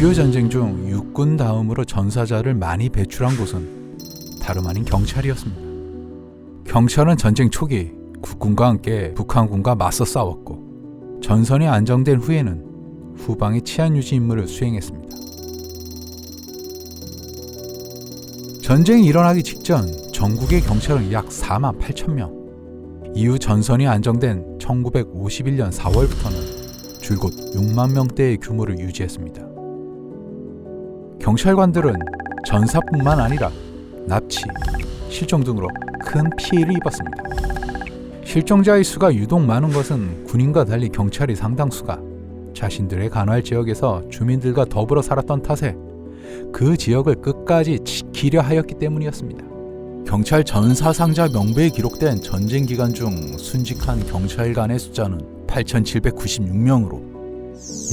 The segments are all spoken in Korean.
6.25 전쟁 중 육군 다음으로 전사자를 많이 배출한 곳은 다름 아닌 경찰이었습니다. 경찰은 전쟁 초기 국군과 함께 북한군과 맞서 싸웠고 전선이 안정된 후에는 후방의 치안 유지 임무를 수행했습니다. 전쟁이 일어나기 직전 전국의 경찰은 약 4만 8천 명, 이후 전선이 안정된 1951년 4월부터는 줄곧 6만 명대의 규모를 유지했습니다. 경찰관들은 전사뿐만 아니라 납치, 실종 등으로 큰 피해를 입었습니다. 실종자의 수가 유독 많은 것은 군인과 달리 경찰이 상당수가 자신들의 관할 지역에서 주민들과 더불어 살았던 탓에 그 지역을 끝까지 지키려 하였기 때문이었습니다. 경찰 전사상자 명부에 기록된 전쟁 기간 중 순직한 경찰관의 숫자는 8,796명으로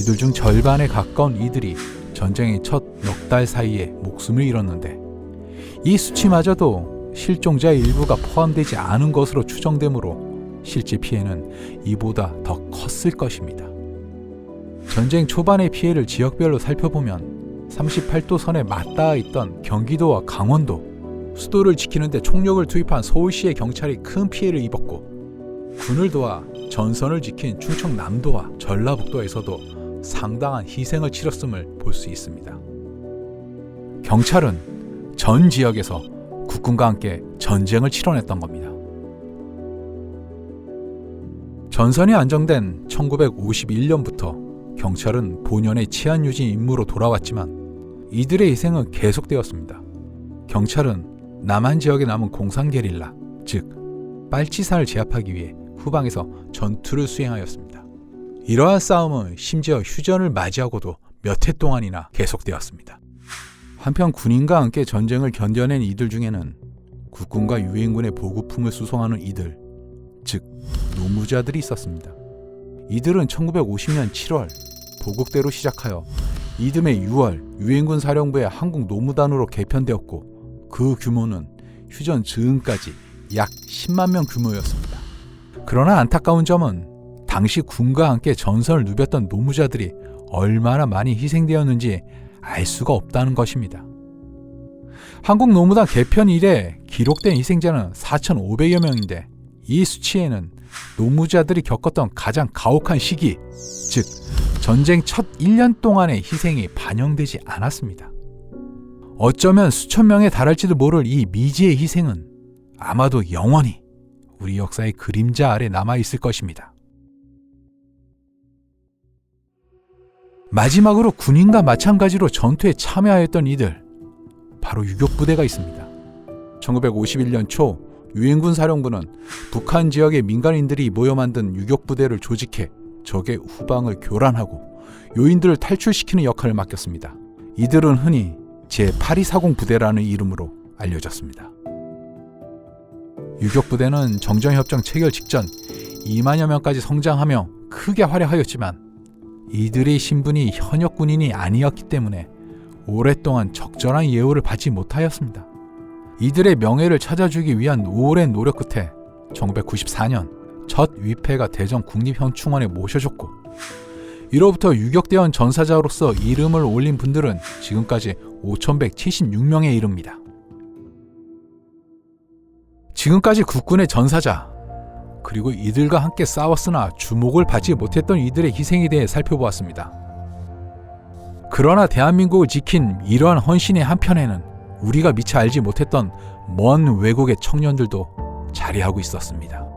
이들 중 절반에 가까운 이들이 전쟁의 첫 넉 달 사이에 목숨을 잃었는데, 이 수치마저도 실종자의 일부가 포함되지 않은 것으로 추정되므로 실제 피해는 이보다 더 컸을 것입니다. 전쟁 초반의 피해를 지역별로 살펴보면 38도 선에 맞닿아 있던 경기도와 강원도, 수도를 지키는데 총력을 투입한 서울시의 경찰이 큰 피해를 입었고, 군을 도와 전선을 지킨 충청남도와 전라북도에서도 상당한 희생을 치렀음을 볼 수 있습니다. 경찰은 전 지역에서 국군과 함께 전쟁을 치러냈던 겁니다. 전선이 안정된 1951년부터 경찰은 본연의 치안 유지 임무로 돌아왔지만 이들의 희생은 계속되었습니다. 경찰은 남한 지역에 남은 공산 게릴라, 즉 빨치산을 제압하기 위해 후방에서 전투를 수행하였습니다. 이러한 싸움은 심지어 휴전을 맞이하고도 몇 해 동안이나 계속되었습니다. 한편 군인과 함께 전쟁을 견뎌낸 이들 중에는 국군과 유엔군의 보급품을 수송하는 이들, 즉 노무자들이 있었습니다. 이들은 1950년 7월 보국대로 시작하여 이듬해 6월 유엔군 사령부의 한국 노무단으로 개편되었고, 그 규모는 휴전 즈음까지 약 10만 명 규모였습니다. 그러나 안타까운 점은 당시 군과 함께 전선을 누볐던 노무자들이 얼마나 많이 희생되었는지 알 수가 없다는 것입니다. 한국 노무단 개편 이래 기록된 희생자는 4,500여 명인데, 이 수치에는 노무자들이 겪었던 가장 가혹한 시기, 즉 전쟁 첫 1년 동안의 희생이 반영되지 않았습니다. 어쩌면 수천 명에 달할지도 모를 이 미지의 희생은 아마도 영원히 우리 역사의 그림자 아래 남아있을 것입니다. 마지막으로 군인과 마찬가지로 전투에 참여하였던 이들, 바로 유격부대가 있습니다. 1951년 초 유엔군 사령부는 북한 지역의 민간인들이 모여 만든 유격부대를 조직해 적의 후방을 교란하고 요인들을 탈출시키는 역할을 맡겼습니다. 이들은 흔히 제8240 부대라는 이름으로 알려졌습니다. 유격부대는 정전협정 체결 직전 2만여 명까지 성장하며 크게 활약하였지만, 이들의 신분이 현역 군인이 아니었기 때문에 오랫동안 적절한 예우를 받지 못하였습니다. 이들의 명예를 찾아주기 위한 오랜 노력 끝에 1994년 첫 위패가 대전 국립현충원에 모셔졌고, 이로부터 유격대원 전사자로서 이름을 올린 분들은 지금까지 5,176명에 이릅니다. 지금까지 국군의 전사자, 그리고 이들과 함께 싸웠으나 주목을 받지 못했던 이들의 희생에 대해 살펴보았습니다. 그러나 대한민국을 지킨 이러한 헌신의 한편에는 우리가 미처 알지 못했던 먼 외국의 청년들도 자리하고 있었습니다.